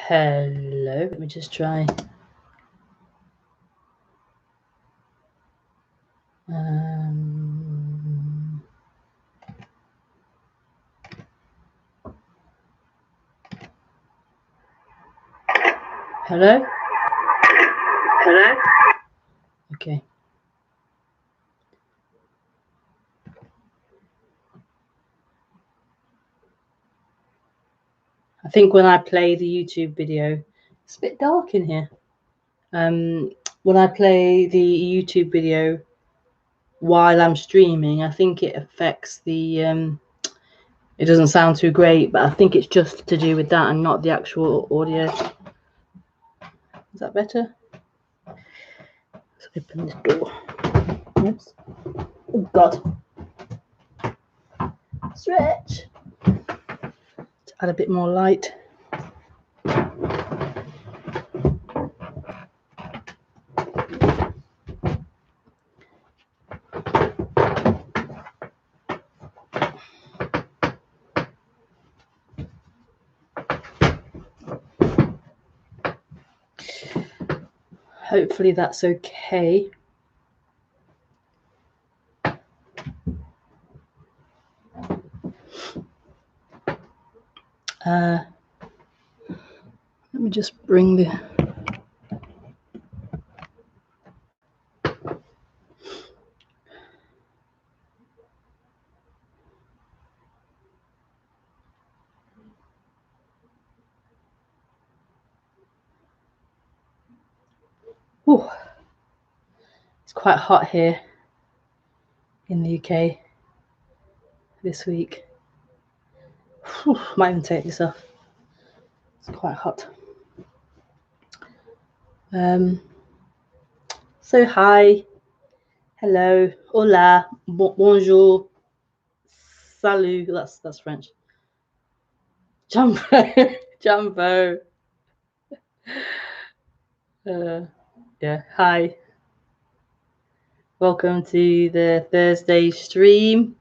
Hello, let me just try. Hello? Hello? Okay. I think when I play the YouTube video, it's a bit dark in here. When I play the YouTube video while I'm streaming, I think it affects the, it doesn't sound too great, but I think it's just to do with that and not the actual audio. Is that better? Let's open this door. Oops. Oh God. Stretch. To add a bit more light. Hopefully that's okay. Let me just bring the... Ooh. It's quite hot here in the UK this week. Whew, might even take this off. It's quite hot. So hi, hello, hola, bonjour, salut. That's French. Jumbo, jumbo. Yeah, hi. Welcome to the Thursday stream.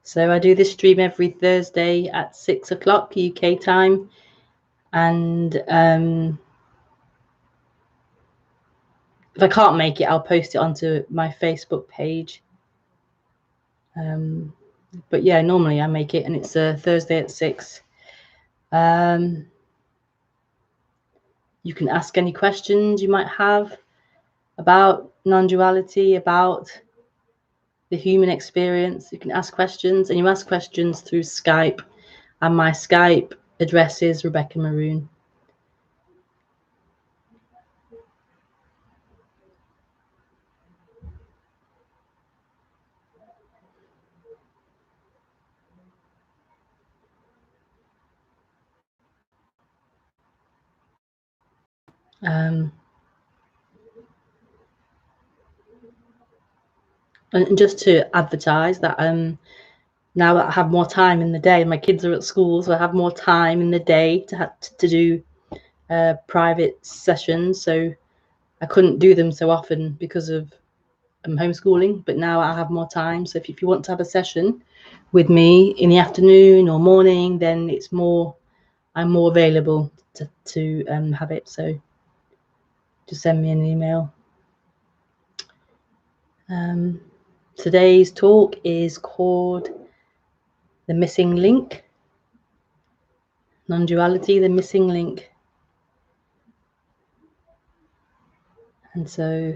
So I do this stream every Thursday at 6 o'clock UK time, and if I can't make it, I'll post it onto my Facebook page. But yeah, normally I make it, and it's a Thursday at 6. You can ask any questions you might have about non-duality, about the human experience. You can ask questions, and you ask questions through Skype, and my Skype address is Rebekah Maroon. And just to advertise that now that I have more time in the day, my kids are at school, so I have more time in the day to do private sessions. So I couldn't do them so often because of homeschooling, but now I have more time. So if you want to have a session with me in the afternoon or morning, then I'm more available to have it. So just send me an email. Today's talk is called The Missing Link. Non-duality, the missing link. And so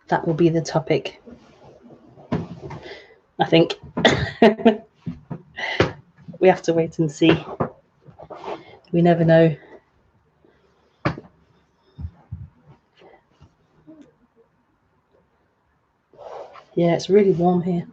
that will be the topic, I think. We have to wait and see. We never know. Yeah, it's really warm here.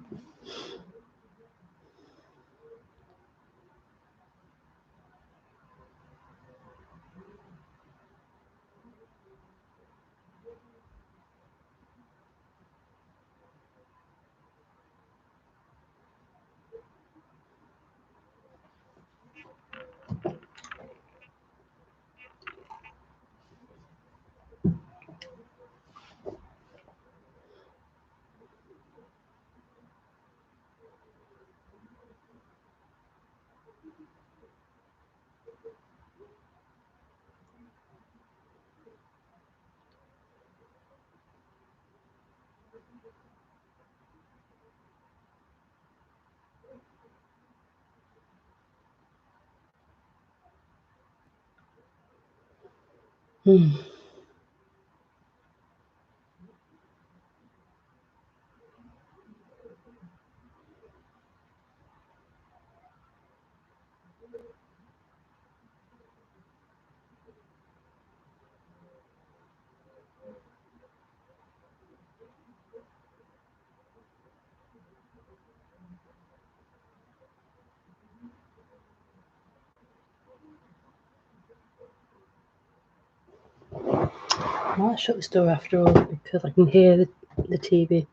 I might shut this door after all because I can hear the TV.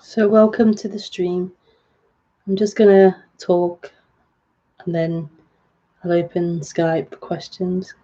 So welcome to the stream. I'm just gonna talk and then I'll open Skype for questions.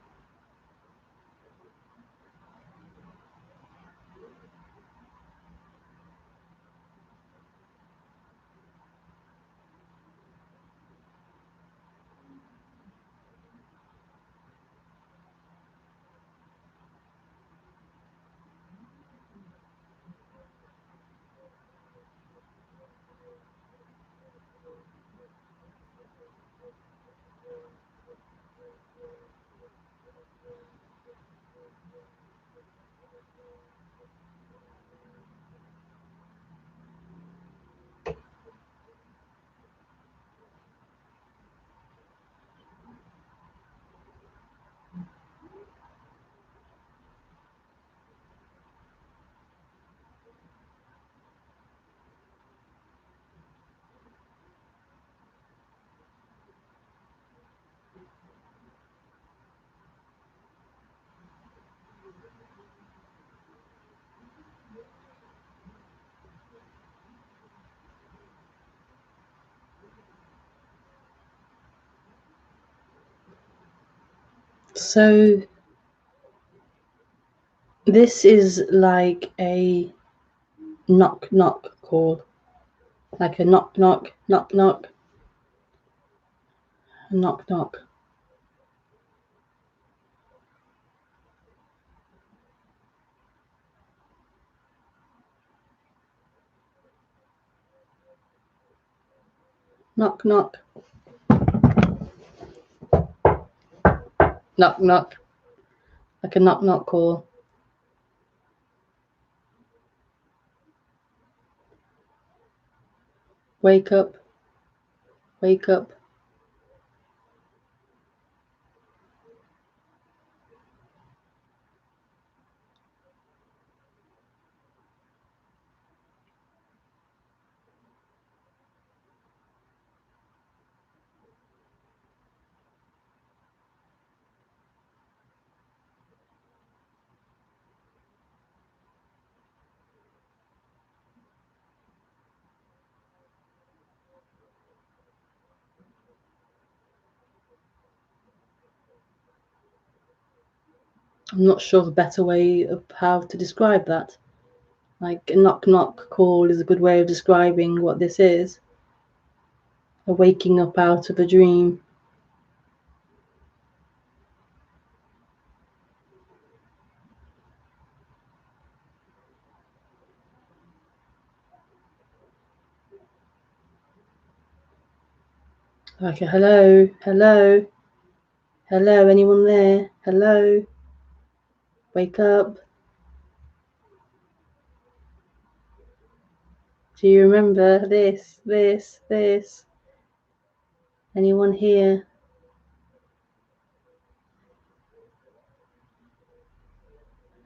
So this is like a knock knock call, like a knock knock knock knock knock knock. Knock knock. Knock knock. Like a knock knock call. Wake up. Wake up. I'm not sure the better way of how to describe that. Like a knock knock call is a good way of describing what this is. A waking up out of a dream. Like a hello, hello, hello, anyone there? Hello, wake up. Do you remember this? Anyone here?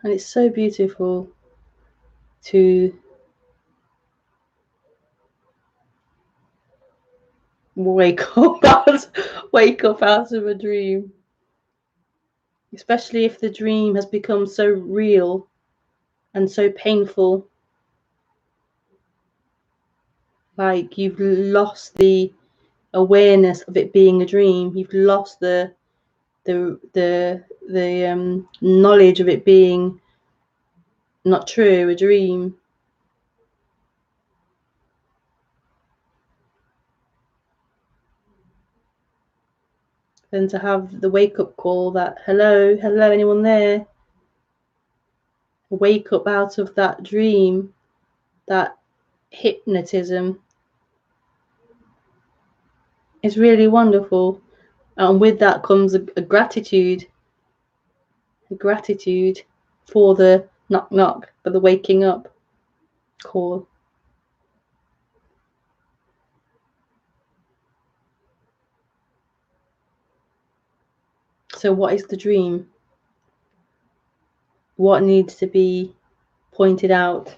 And it's so beautiful to wake up out of a dream, especially if the dream has become so real and so painful, like you've lost the awareness of it being a dream, you've lost the knowledge of it being not true, a dream. Then to have the wake-up call that hello, anyone there? Wake up out of that dream, that hypnotism, is really wonderful. And with that comes a gratitude for the knock knock, for the waking up call. So what is the dream? What needs to be pointed out?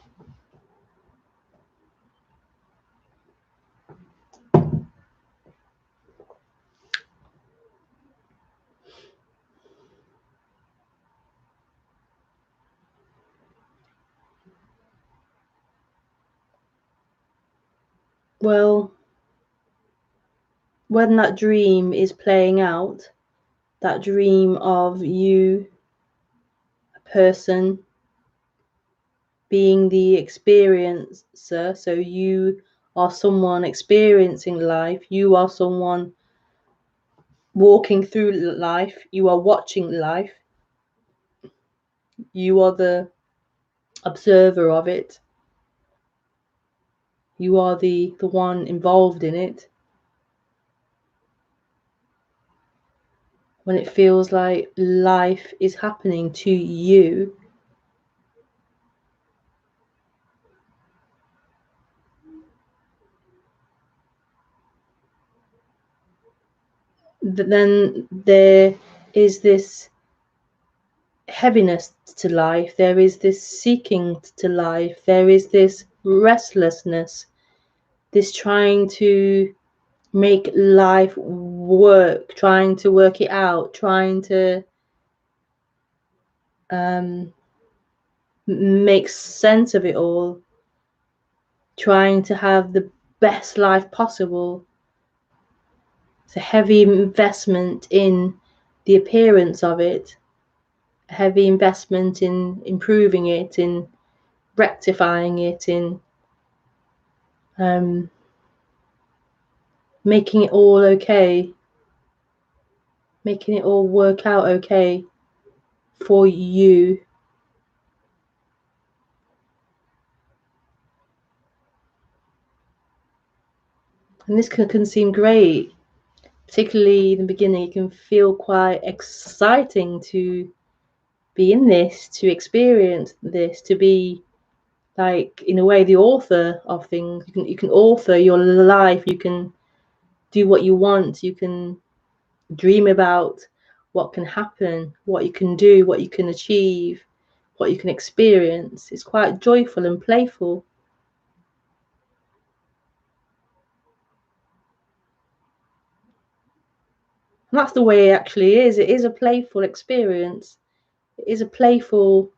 Well, when that dream is playing out, that dream of you, a person, being the experiencer, so you are someone experiencing life, you are someone walking through life, you are watching life, you are the observer of it, you are the one involved in it. When it feels like life is happening to you, then there is this heaviness to life, there is this seeking to life, there is this restlessness, this trying to make life work, trying to work it out, trying to make sense of it all, trying to have the best life possible. It's a heavy investment in the appearance of it, a heavy investment in improving it, in rectifying it, in making it all okay, making it all work out okay for you. And this can seem great, particularly in the beginning. It can feel quite exciting to be in this, to experience this, to be like, in a way, the author of things. You can author your life, you can do what you want, you can dream about what can happen, what you can do, what you can achieve, what you can experience. It's quite joyful and playful. And that's the way it actually is. It is a playful experience. It is a playful,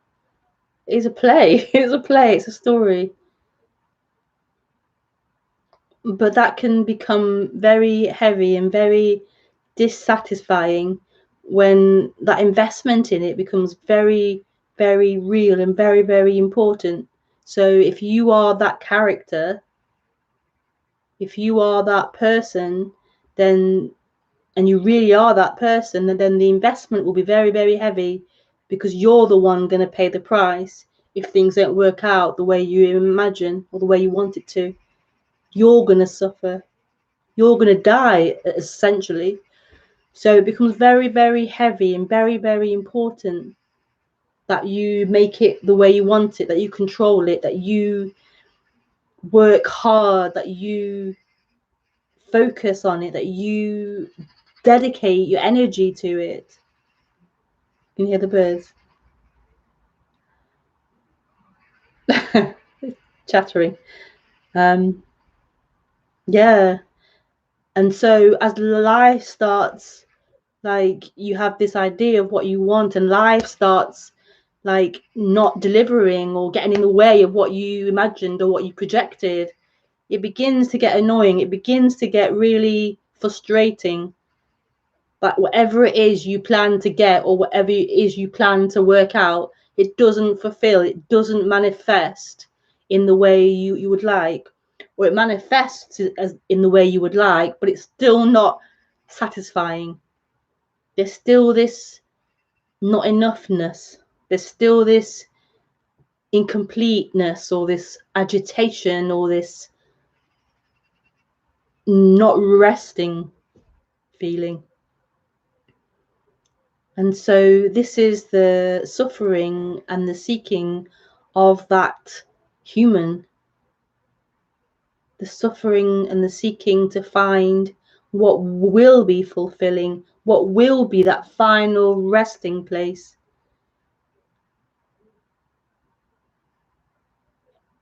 it is a play. It's a play, it's a story. But that can become very heavy and very dissatisfying when that investment in it becomes very, very real and very, very important. So if you are that character, if you are that person, then, and you really are that person, then the investment will be very, very heavy, because you're the one going to pay the price if things don't work out the way you imagine or the way you want it to. You're going to suffer. You're going to die, essentially. So it becomes very, very heavy and very, very important that you make it the way you want it, that you control it, that you work hard, that you focus on it, that you dedicate your energy to it. You can hear the birds. chattering. Yeah. And so as life starts, like, you have this idea of what you want, and life starts like not delivering or getting in the way of what you imagined or what you projected, it begins to get annoying. It begins to get really frustrating. But whatever it is you plan to get, or whatever it is you plan to work out, it doesn't fulfill, it doesn't manifest in the way you would like, or it manifests as in the way you would like, but it's still not satisfying. There's still this not enoughness. There's still this incompleteness, or this agitation, or this not resting feeling. And so this is the suffering and the seeking of that human, the suffering and the seeking to find what will be fulfilling, what will be that final resting place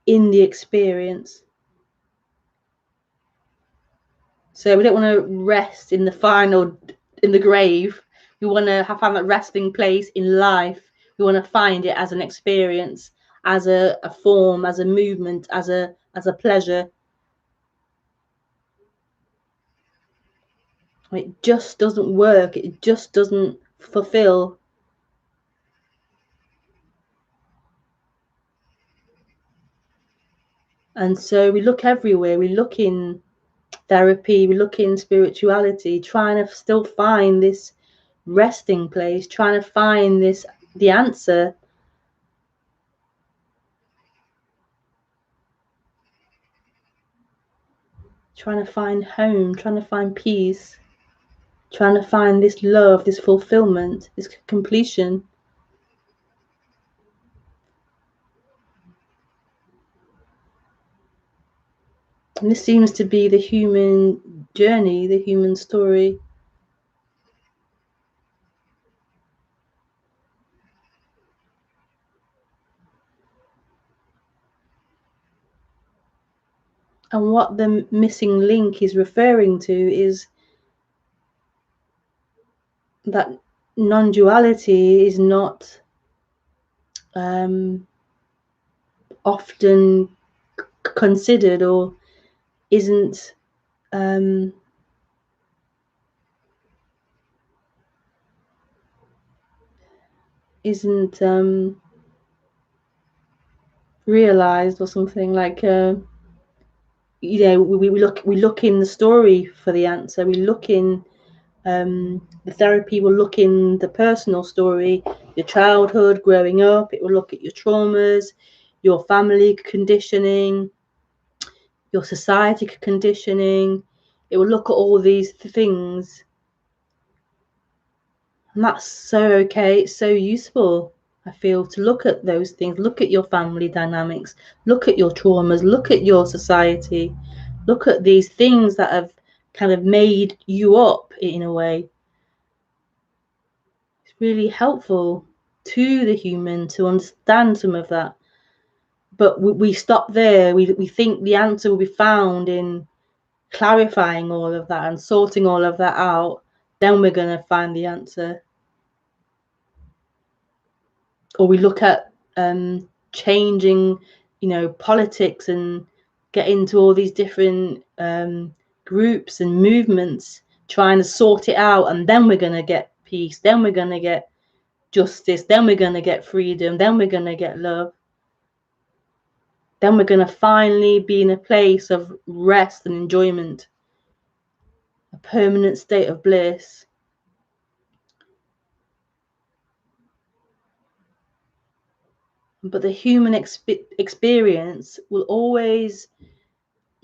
in the experience. So we don't want to rest in the final, in the grave. We want to find that resting place in life. We want to find it as an experience, as a form, as a movement, as a pleasure. It just doesn't work. It just doesn't fulfill. And so we look everywhere. We look in therapy, we look in spirituality, trying to still find this resting place, trying to find the answer. Trying to find home, trying to find peace, trying to find this love, this fulfillment, this completion. And this seems to be the human journey, the human story. And what the missing link is referring to is that non-duality is not often considered, or isn't realized, or something like you know, we look in the story for the answer. We look in the therapy will look in the personal story, your childhood, growing up. It will look at your traumas, your family conditioning, your society conditioning. It will look at all these things, and that's so okay. It's so useful, I feel, to look at those things. Look at your family dynamics, look at your traumas, look at your society, look at these things that have kind of made you up in a way. Really helpful to the human to understand some of that, but we stop there. We think the answer will be found in clarifying all of that and sorting all of that out. Then we're going to find the answer. Or we look at changing, you know, politics, and get into all these different groups and movements, trying to sort it out, and then we're going to get peace, then we're going to get justice, then we're going to get freedom, then we're going to get love, then we're going to finally be in a place of rest and enjoyment, a permanent state of bliss. But the human experience will always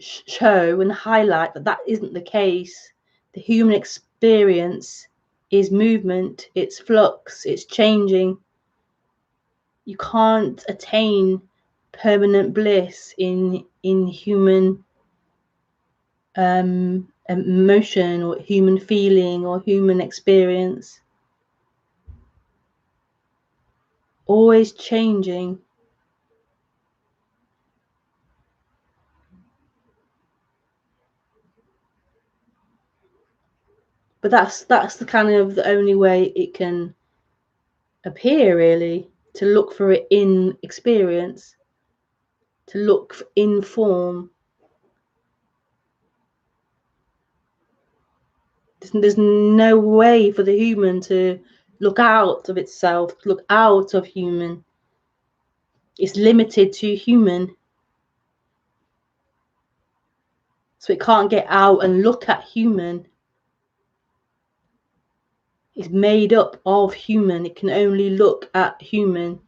show and highlight that isn't the case. The human experience is movement, it's flux, it's changing. You can't attain permanent bliss in human emotion, or human feeling, or human experience. Always changing. But that's the kind of the only way it can appear, really, to look for it in experience, to look in form. There's no way for the human to look out of itself, to look out of human. It's limited to human. So it can't get out and look at human. It's made up of human. It can only look at human.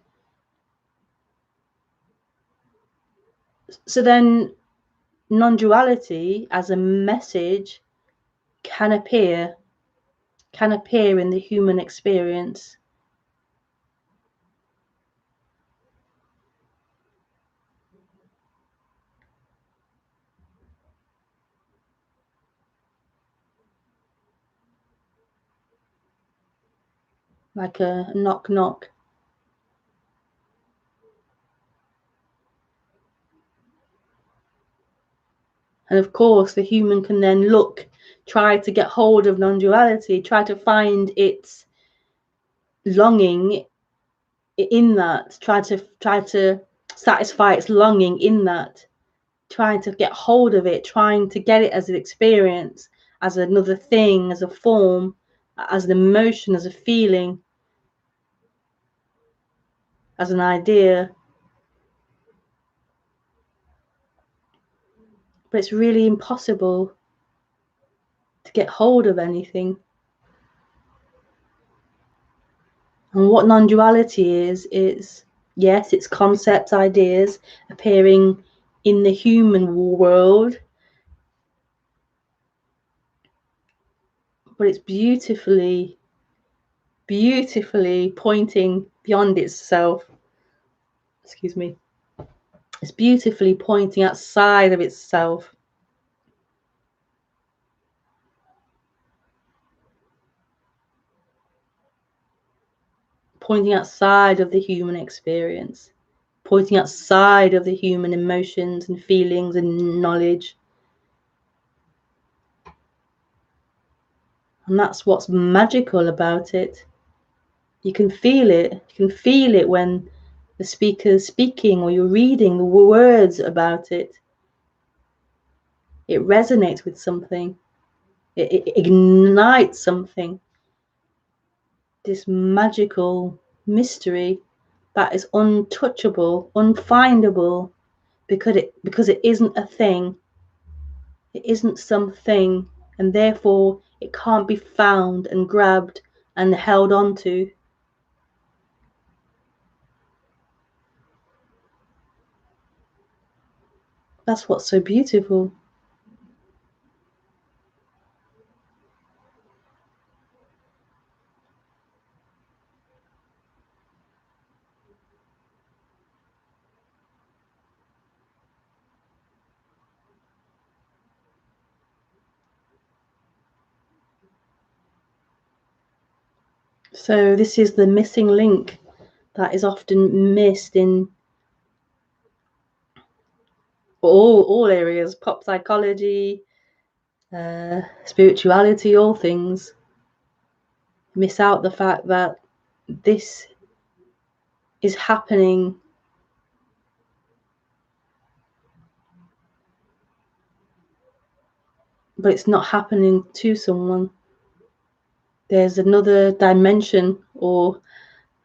So then non-duality as a message can appear in the human experience. Like a knock knock. And of course, the human can then try to get hold of non-duality, try to find its longing in that, try to satisfy its longing in that, trying to get hold of it, trying to get it as an experience, as another thing, as a form, as an emotion, as a feeling, as an idea. But it's really impossible to get hold of anything. And what non-duality is yes, it's concepts, ideas appearing in the human world, but it's beautifully pointing beyond itself. Excuse me. It's beautifully pointing outside of itself. Pointing outside of the human experience, pointing outside of the human emotions and feelings and knowledge. And that's what's magical about it. You can feel it. You can feel it when the speaker's speaking or you're reading the words about it. It resonates with something. It ignites something. This magical mystery that is untouchable, unfindable, because it isn't a thing. It isn't something, and therefore it can't be found and grabbed and held onto. That's what's so beautiful. So this is the missing link that is often missed in all areas, pop psychology, spirituality, all things. Miss out the fact that this is happening but it's not happening to someone. There's another dimension, or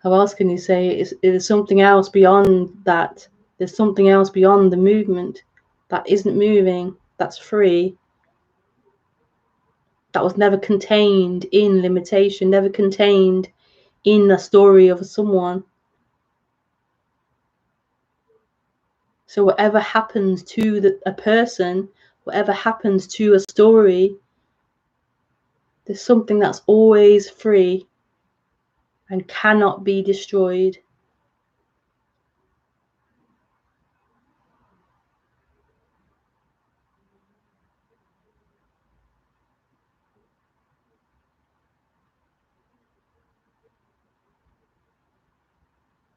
how else can you say it? It's something else beyond that. There's something else beyond the movement that isn't moving, that's free, that was never contained in limitation, never contained in the story of someone. So whatever happens to a person, whatever happens to a story, there's something that's always free and cannot be destroyed.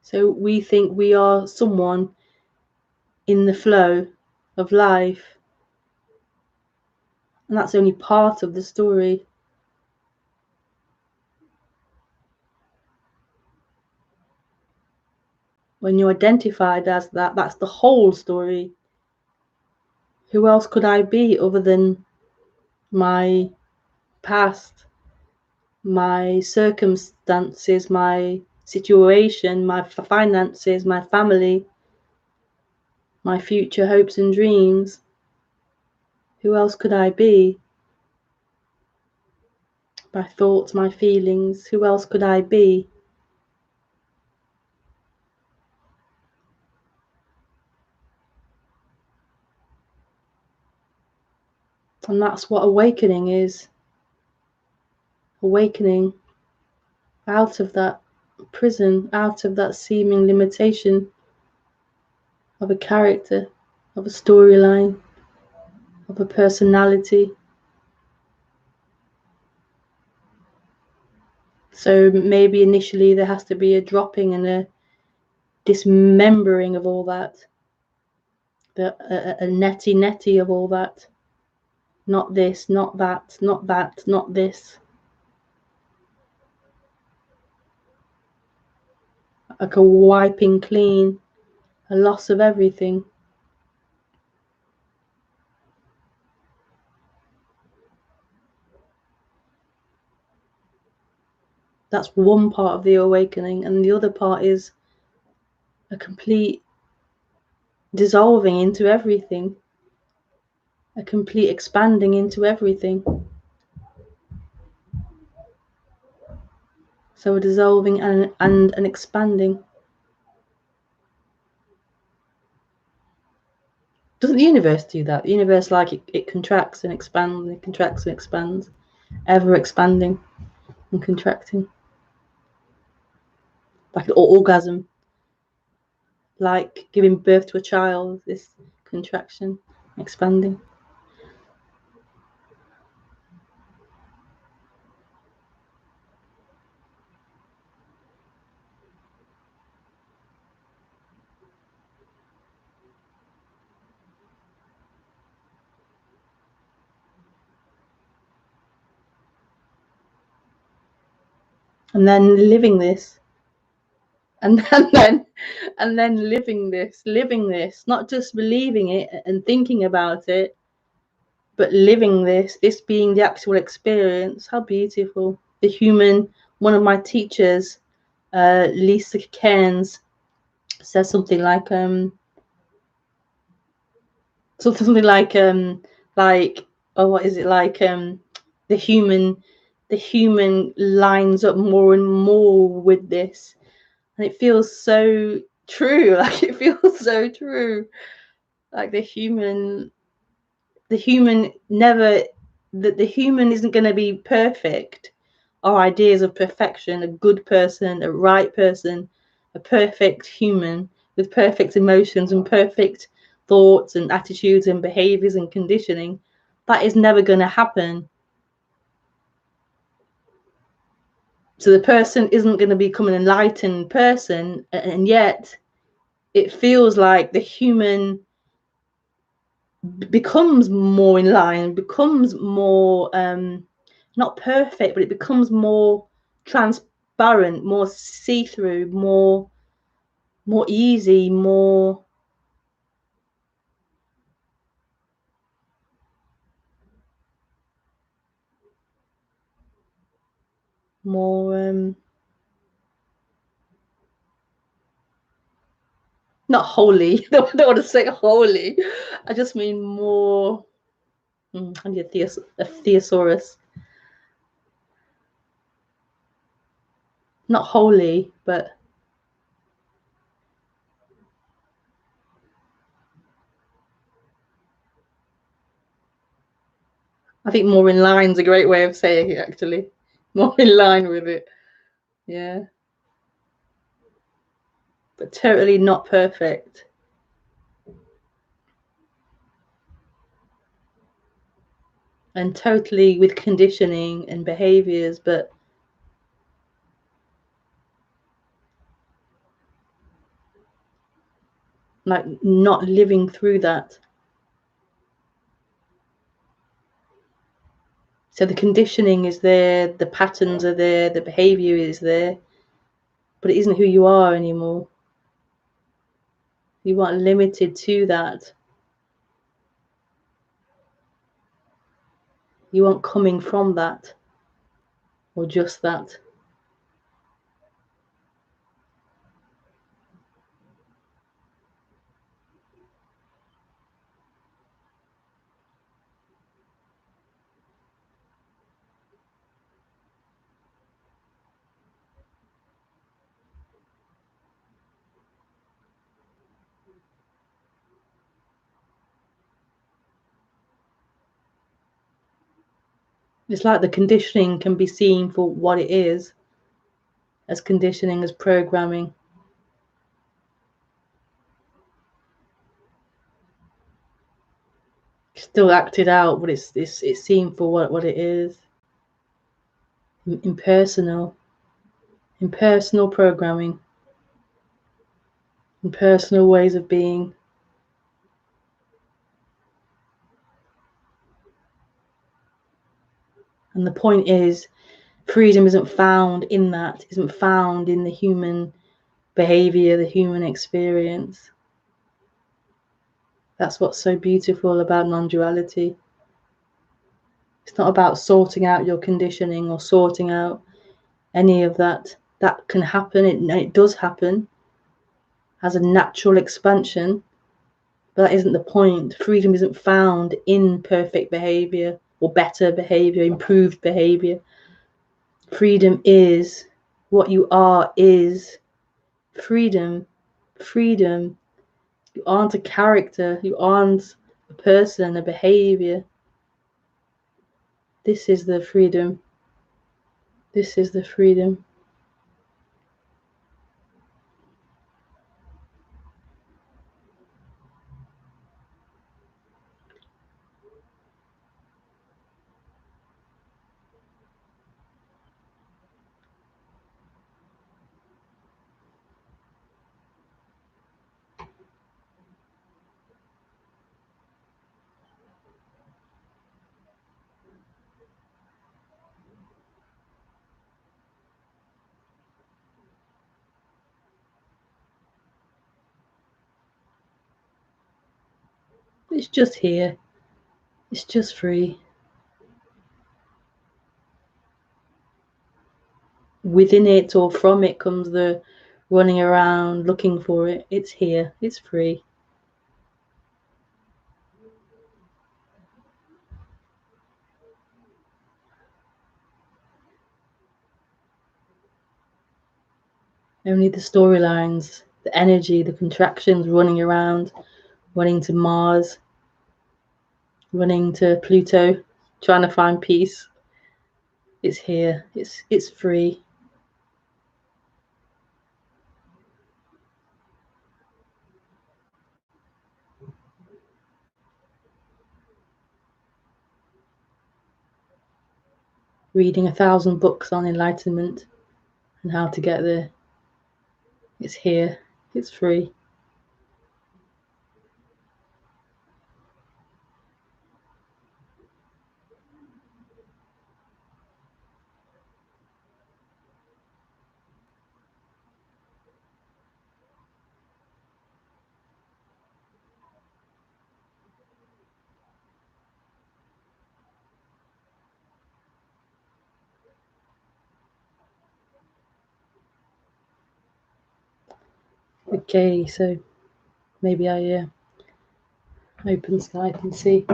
So we think we are someone in the flow of life, and that's only part of the story. when you're identified as that, that's the whole story. Who else could I be other than my past, my circumstances, my situation, my finances, my family, my future hopes and dreams? Who else could I be? My thoughts, my feelings, who else could I be? And that's what awakening is. Awakening out of that prison, out of that seeming limitation of a character, of a storyline, of a personality. So maybe initially there has to be a dropping and a dismembering of all that, a netty of all that. Not this, not that, not that, not this. Like a wiping clean, a loss of everything. That's one part of the awakening, and the other part is a complete dissolving into everything, a complete expanding into everything. So a dissolving and an expanding. Doesn't the universe do that? The universe, like it contracts and expands, and it contracts and expands, ever expanding and contracting. Like an orgasm, like giving birth to a child, this contraction, expanding. And then living this, and then living this, not just believing it and thinking about it, but living this being the actual experience. How beautiful. The human, one of my teachers, Lisa Cairns, says something like oh, what is it, like the human lines up more and more with this, and it feels so true. Like it feels so true. Like the human never, that the human isn't going to be perfect. Our ideas of perfection, a good person, a right person, a perfect human with perfect emotions and perfect thoughts and attitudes and behaviors and conditioning, that is never going to happen. So the person isn't going to become an enlightened person, and yet it feels like the human becomes more in line, becomes more not perfect, but it becomes more transparent, more see-through, more easy, more not holy. I don't want to say holy. I just mean more. I need a thesaurus. Not holy, but I think more in line is a great way of saying it, actually. More in line with it. Yeah. But totally not perfect. And totally with conditioning and behaviors, but like not living through that. So the conditioning is there, the patterns are there, the behavior is there, but it isn't who you are anymore. You aren't limited to that. You aren't coming from that or just that. It's like the conditioning can be seen for what it is, as conditioning, as programming. Still acted out, but it's seen for what it is. Impersonal programming, impersonal ways of being. And the point is, freedom isn't found in that, isn't found in the human behavior, the human experience. That's what's so beautiful about non-duality. It's not about sorting out your conditioning or sorting out any of that. That can happen, it does happen as a natural expansion, but that isn't the point. Freedom isn't found in perfect behavior or better behavior, improved behavior. Freedom is what you are, is freedom. Freedom. You aren't a character, you aren't a person, a behavior. This is the freedom. This is the freedom. It's just here. It's just free. Within it or from it comes the running around looking for it. It's here. It's free. Only the storylines, the energy, the contractions running around, running to Mars, running to Pluto, trying to find peace. It's here. It's free. Reading 1,000 books on enlightenment and how to get there. It's here. It's free. Okay, so maybe I open Skype and see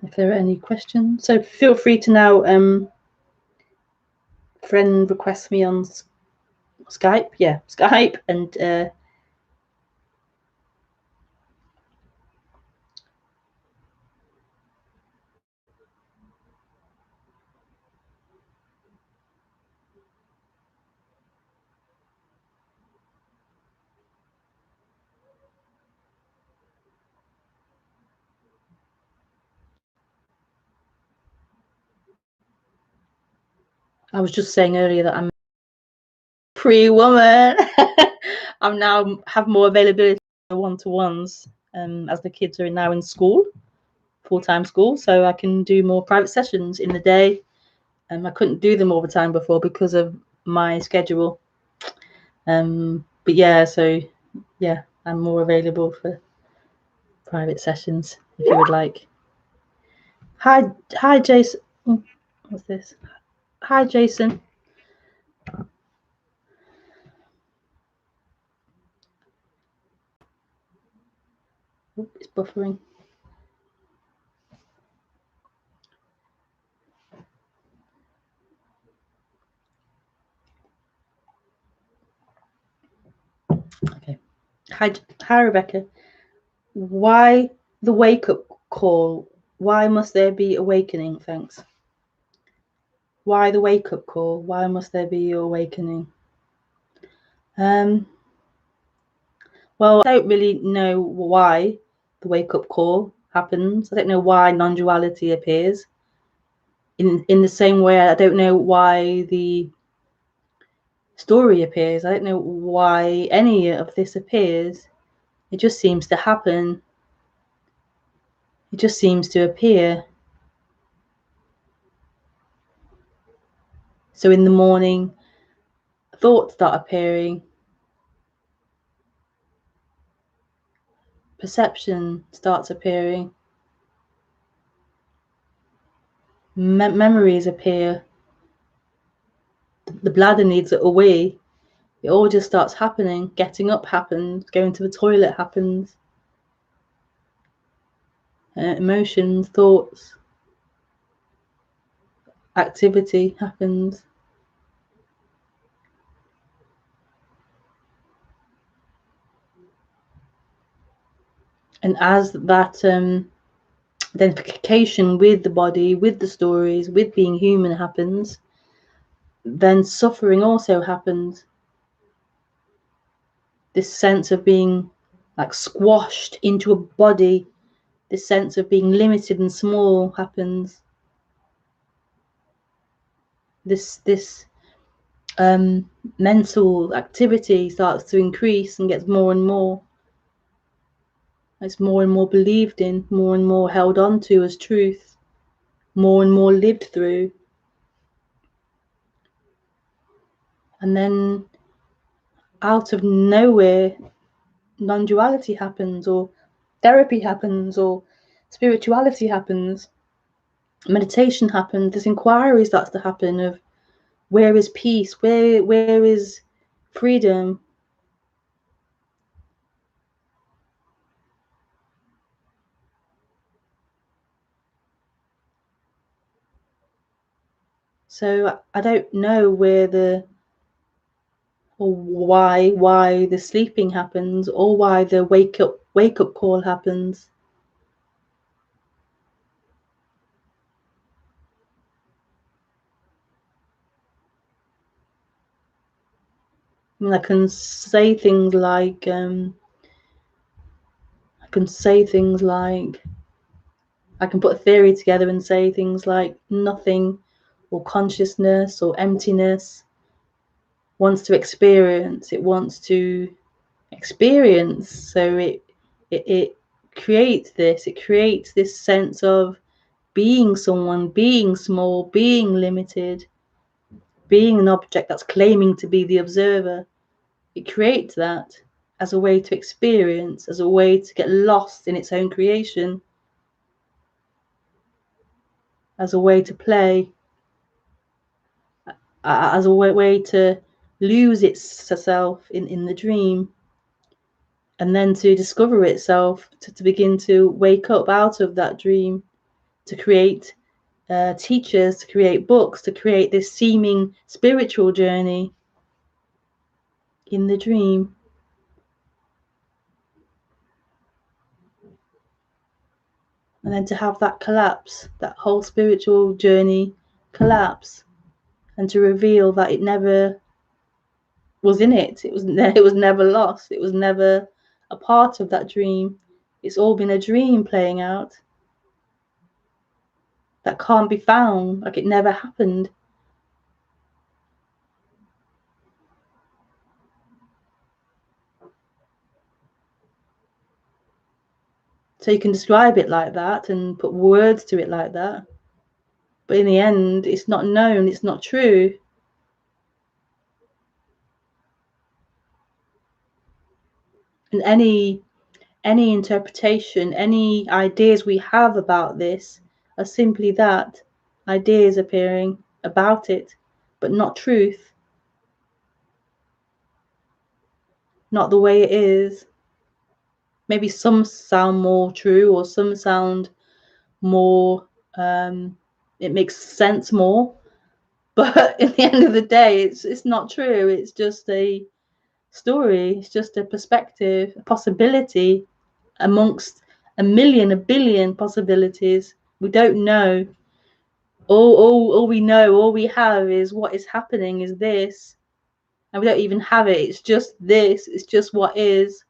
if there are any questions. So feel free to now friend request me on Skype. Yeah, Skype. And I was just saying earlier that I'm a free woman. I'm now have more availability for one-to-ones as the kids are now in school, full-time school, so I can do more private sessions in the day. I couldn't do them all the time before because of my schedule. But yeah, so yeah, I'm more available for private sessions if you would like. Hi, Jason. What's this? Hi, Jason. Oh, it's buffering. Okay. Hi, Rebekah. Why the wake-up call? Why must there be awakening? Thanks. Why the wake-up call? Why must there be awakening? Well, I don't really know why the wake-up call happens. I don't know why non-duality appears. In the same way, I don't know why the story appears. I don't know why any of this appears. It just seems to happen. It just seems to appear. So in the morning, thoughts start appearing. Perception starts appearing. Memories appear. The bladder needs a wee. It all just starts happening. Getting up happens. Going to the toilet happens. Emotions, thoughts, activity happens. And as that identification with the body, with the stories, with being human happens, then suffering also happens. This sense of being like squashed into a body, this sense of being limited and small happens. This mental activity starts to increase and gets more and more. It's more and more believed in, more and more held on to as truth, more and more lived through. And then out of nowhere, non-duality happens, or therapy happens, or spirituality happens, meditation happens. This inquiry starts to happen of where is peace, where is freedom. So I don't know where the or why the sleeping happens, or why the wake up call happens. I mean, I can say things like I can put a theory together and say things like nothing or consciousness or emptiness wants to experience. It wants to experience. So it creates this. It creates this sense of being someone, being small, being limited, being an object that's claiming to be the observer. It creates that as a way to experience, as a way to get lost in its own creation, as a way to play, as a way to lose itself in the dream, and then to discover itself, to begin to wake up out of that dream, to create teachers, to create books, to create this seeming spiritual journey in the dream. And then to have that collapse, that whole spiritual journey collapse, and to reveal that it never was in it. It was never lost. It was never a part of that dream. It's all been a dream playing out that can't be found, like it never happened. So you can describe it like that and put words to it like that, but in the end, it's not known. It's not true. And any interpretation, any ideas we have about this are simply that, ideas appearing about it, but not truth, not the way it is. Maybe some sound more true, or some sound more, it makes sense more, but at the end of the day, it's not true. It's just a story. It's just a perspective, a possibility amongst a billion possibilities. We don't know. All we know, all we have is what is happening is this, and we don't even have it. It's just this. It's just what is.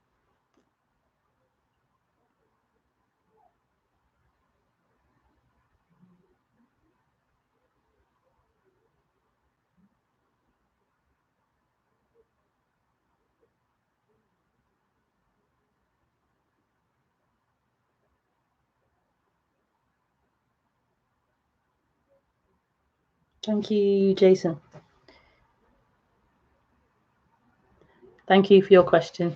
Thank you, Jason. Thank you for your question.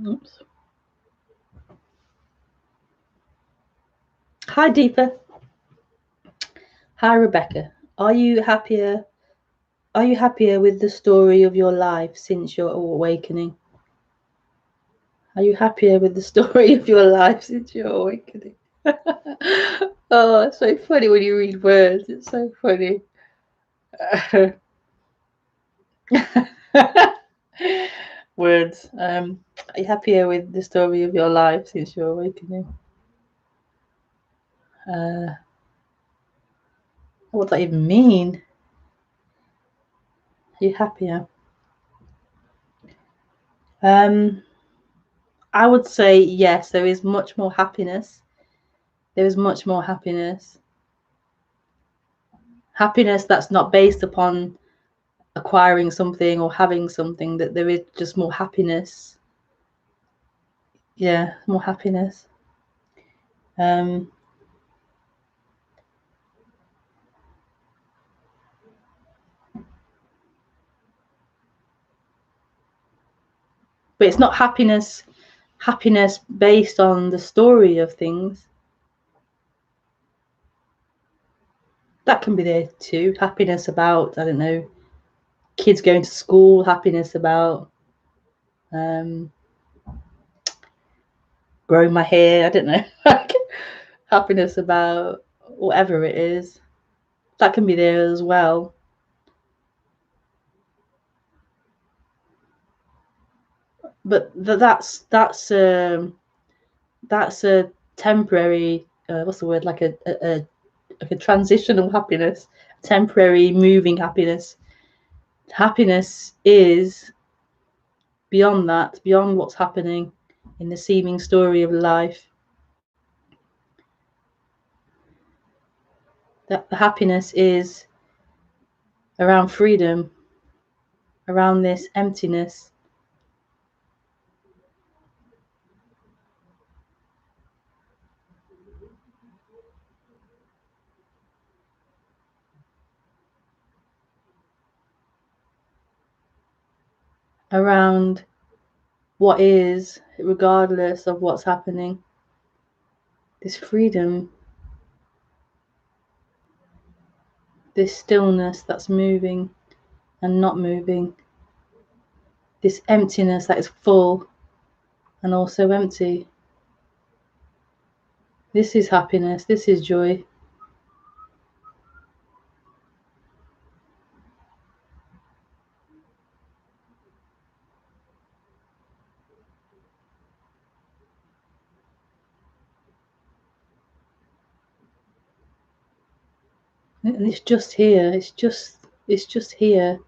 Oops. Hi, Deepa. Hi, Rebekah. Are you happier? Are you happier with the story of your life since your awakening? Are you happier with the story of your life since your awakening? Oh, it's so funny when you read words. It's so funny. Words. Are you happier with the story of your life since your awakening? What does that even mean? Are you happier? I would say yes, there is much more happiness. There is much more happiness. Happiness that's not based upon acquiring something or having something, that there is just more happiness. Yeah, more happiness. But it's not happiness based on the story of things. That can be there too. Happiness about, I don't know, kids going to school, happiness about growing my hair, I don't know. Happiness about whatever it is. That can be there as well. But that's a temporary, what's the word, like a transitional happiness, temporary moving happiness. Happiness is beyond that, beyond what's happening in the seeming story of life. That the happiness is around freedom, around this emptiness. Around what is, regardless of what's happening. This freedom, this stillness that's moving and not moving, this emptiness that is full and also empty. This is happiness, this is joy. And it's just here, it's just here.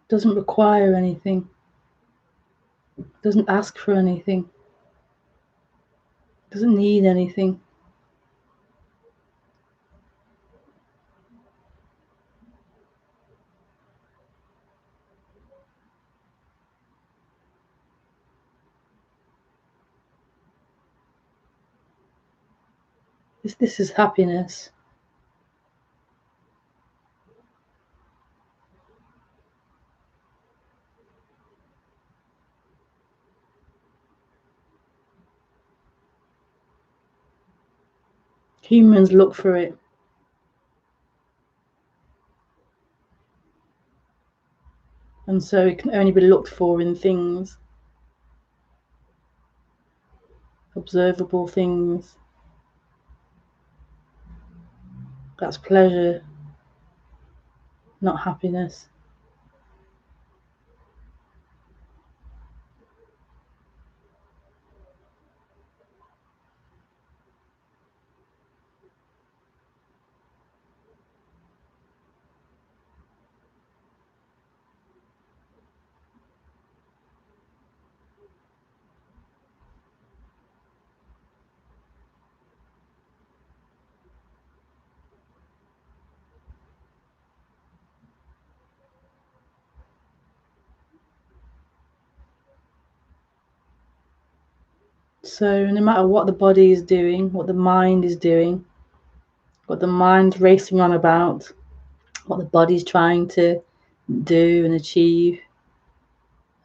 Doesn't require anything, doesn't ask for anything, doesn't need anything. This is happiness. Humans look for it. And so it can only be looked for in things, observable things. That's pleasure, not happiness. So no matter what the body is doing, what the mind is doing, what the mind's racing on about, what the body's trying to do and achieve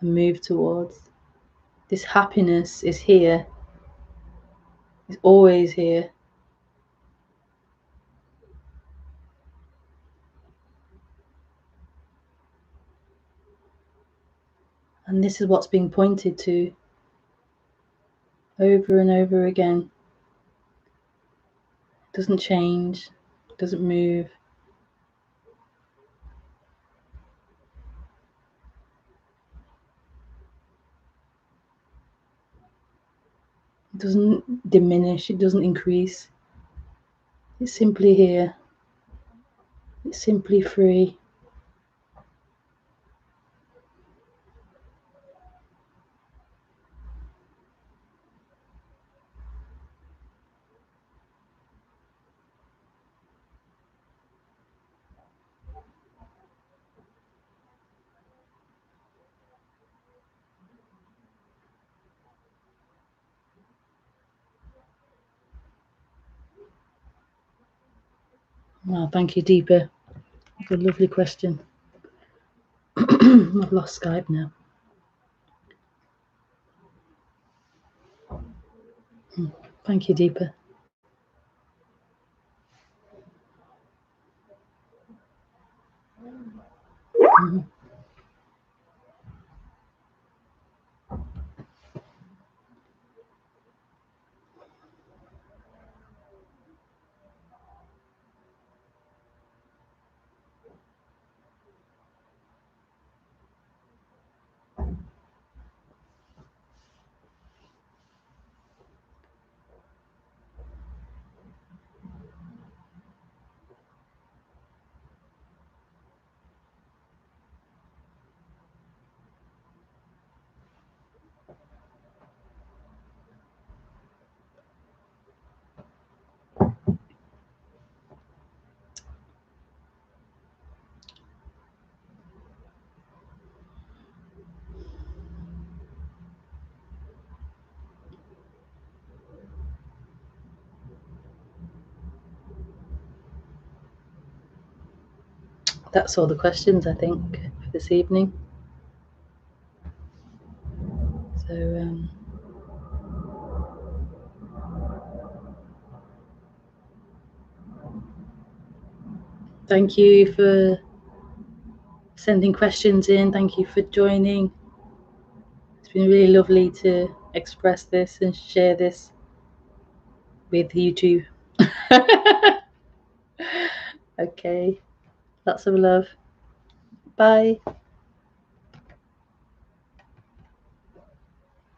and move towards, this happiness is here, is always here. And this is what's being pointed to over and over again. It doesn't change, it doesn't move. It doesn't diminish, it doesn't increase. It's simply here. It's simply free. Oh, thank you, Deepa. That's a lovely question. I've lost Skype now. Thank you, Deepa. that's all the questions, I think, for this evening. So thank you for sending questions in. Thank you for joining. It's been really lovely to express this and share this with YouTube. Okay, lots of love. Bye.